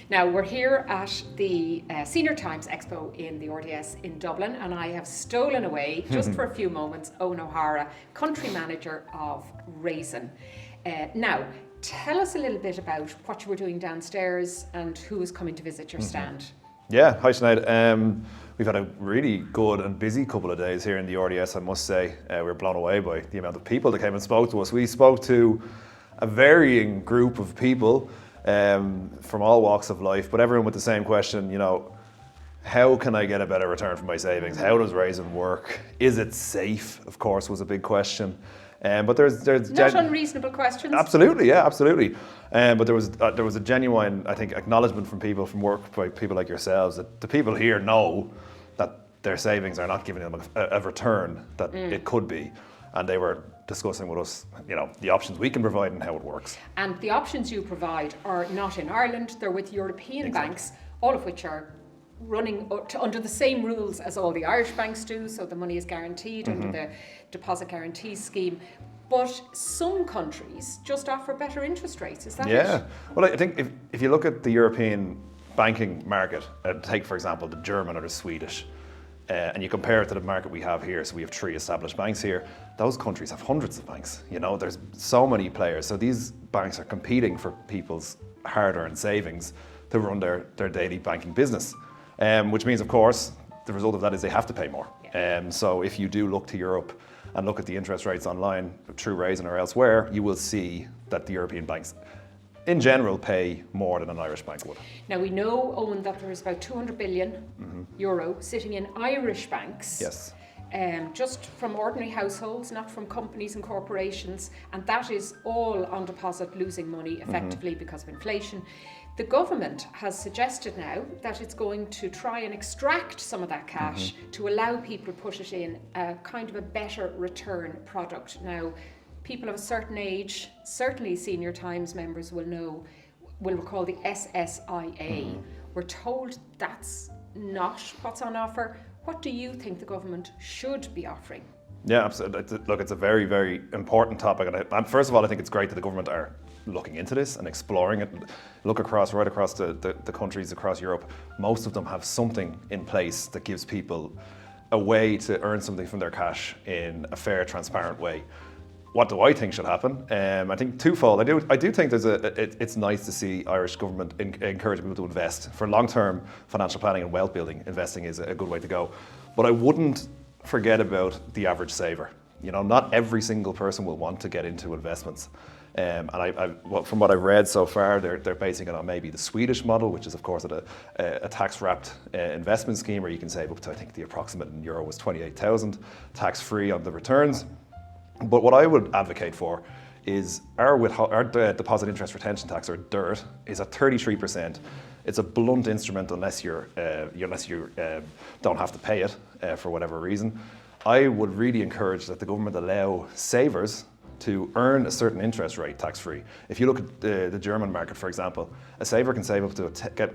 Now, we're here at the Senior Times Expo in the RDS in Dublin, and I have stolen away, just for a few moments, Eoghan O'Hara, Country Manager of Raisin. Now, tell us a little bit about what you were doing downstairs and who is coming to visit your stand. Yeah, hi Sinead. We've had a really good and busy couple of days here in the RDS, I must say. We're blown away by the amount of people that came and spoke to us. We spoke to a varying group of people from all walks of life, but everyone with the same question, how can I get a better return from my savings? How does Raisin work? Is it safe? Of course, was a big question. But there's not unreasonable questions. Absolutely, yeah, absolutely. But there was a genuine, I think, acknowledgement from people from work by people like yourselves that the people here know that their savings are not giving them a return that it could be, and they were discussing with us, the options we can provide and how it works. And the options you provide are not in Ireland; they're with European banks, all of which are running under the same rules as all the Irish banks do, so the money is guaranteed under the deposit guarantee scheme. But some countries just offer better interest rates, is that it? Yeah, well, I think if you look at the European banking market, take for example the German or the Swedish, and you compare it to the market we have here, so we have 3 established banks here, those countries have hundreds of banks. There's so many players, so these banks are competing for people's hard-earned savings to run their daily banking business. Which means, of course, the result of that is they have to pay more. So if you do look to Europe and look at the interest rates online through Raisin or elsewhere, you will see that the European banks, in general, pay more than an Irish bank would. Now, we know, Eoghan, that there is about 200 billion euro sitting in Irish banks. Yes. Just from ordinary households, not from companies and corporations, and that is all on deposit losing money effectively because of inflation. The government has suggested now that it's going to try and extract some of that cash to allow people to put it in a kind of a better return product. Now, people of a certain age, certainly Senior Times members will recall the SSIA. We're told that's not what's on offer. What do you think the government should be offering? Yeah, absolutely. Look, it's a very, very important topic. And first of all, I think it's great that the government are looking into this and exploring it. Look right across the countries across Europe. Most of them have something in place that gives people a way to earn something from their cash in a fair, transparent way. What do I think should happen? I think twofold. I do think it's nice to see Irish government encourage people to invest. For long-term financial planning and wealth building, investing is a good way to go. But I wouldn't forget about the average saver. Not every single person will want to get into investments. And from what I've read so far, they're basing it on maybe the Swedish model, which is of course a tax-wrapped investment scheme where you can save up to, I think the approximate in euro was 28,000, tax-free on the returns. But what I would advocate for is our deposit interest retention tax, or DIRT, is at 33%. It's a blunt instrument unless you don't have to pay it for whatever reason. I would really encourage that the government allow savers to earn a certain interest rate tax-free. If you look at the German market, for example, a saver can save up to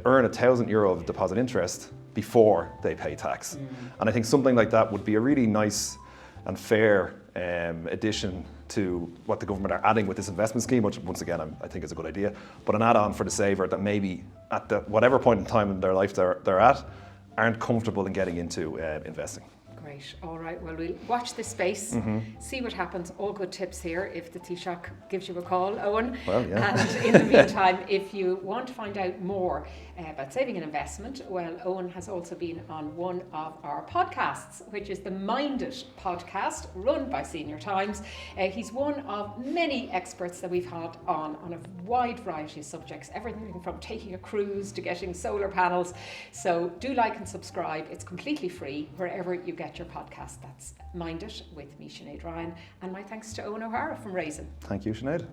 earn €1,000 of deposit interest before they pay tax. And I think something like that would be a really nice and fair addition to what the government are adding with this investment scheme, which once again I think is a good idea, but an add-on for the saver that maybe at whatever point in time in their life they're at, aren't comfortable in getting into investing. Great. All right. Well, we'll watch this space, see what happens. All good tips here if the Taoiseach gives you a call, Eoghan. Well, yeah. And in the meantime, if you want to find out more about saving and investment, well, Eoghan has also been on one of our podcasts, which is the Mind It podcast, run by Senior Times. He's one of many experts that we've had on a wide variety of subjects, everything from taking a cruise to getting solar panels. So do like and subscribe. It's completely free wherever you get your podcast. That's Mind It with me, Sinead Ryan, and my thanks to Eoghan O'Hara from Raisin. Thank you, Sinead.